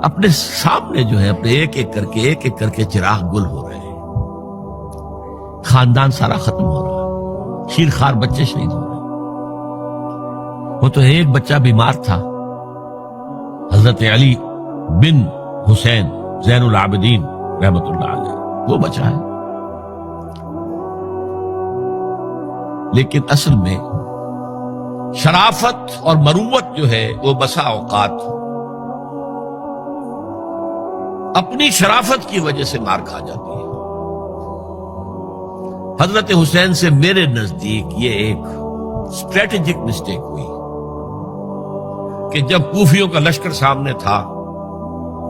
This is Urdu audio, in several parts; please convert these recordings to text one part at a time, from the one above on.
اپنے سامنے جو ہے اپنے ایک ایک کر کے چراغ گل ہو رہے ہیں، خاندان سارا ختم ہو رہا ہے، شیر خوار بچے شہید ہو رہے ہیں۔ وہ تو ایک بچہ بیمار تھا، حضرت علی بن حسین زین العابدین رحمت اللہ علیہ، وہ بچا ہے۔ لیکن اصل میں شرافت اور مروت جو ہے وہ بسا اوقات اپنی شرافت کی وجہ سے مار کھا جاتی ہے۔ حضرت حسین سے میرے نزدیک یہ ایک اسٹریٹجک مسٹیک ہوئی کہ جب کوفیوں کا لشکر سامنے تھا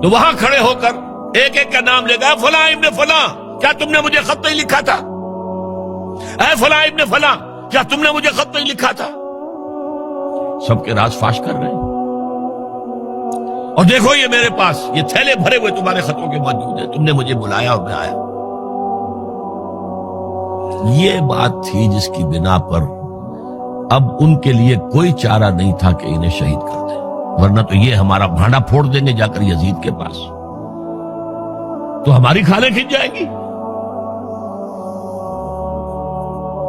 تو وہاں کھڑے ہو کر ایک ایک کا نام لے گا، فلاں ابن فلاں کیا تم نے مجھے خط نہیں لکھا تھا؟ اے فلاں ابن فلاں کیا تم نے مجھے خط نہیں لکھا تھا؟ سب کے راز فاش کر رہے ہیں، اور دیکھو یہ میرے پاس یہ تھیلے بھرے ہوئے تمہارے خطوں کے موجود ہیں، تم نے مجھے بلایا اور میں آیا۔ یہ بات تھی جس کی بنا پر اب ان کے لیے کوئی چارہ نہیں تھا کہ انہیں شہید کر دیں، ورنہ تو یہ ہمارا بھانڈا پھوڑ دیں گے جا کر یزید کے پاس، تو ہماری کھالیں کھنچ جائیں گی۔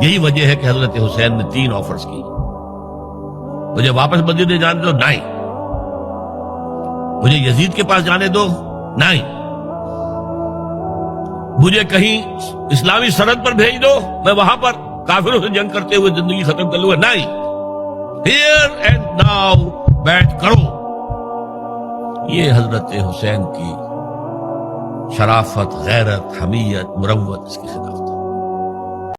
یہی وجہ ہے کہ حضرت حسین نے 3 آفرز کی، مجھے واپس مدینے جانے دو، نہیں، مجھے یزید کے پاس جانے دو، نہیں، مجھے کہیں اسلامی سرحد پر بھیج دو، میں وہاں پر کافروں سے جنگ کرتے ہوئے زندگی ختم کر لوں، نہیں، ہیئر اینڈ ناؤ بیٹھ کرو۔ یہ حضرت حسین کی شرافت، غیرت، حمیت، مروت اس کے خلاف۔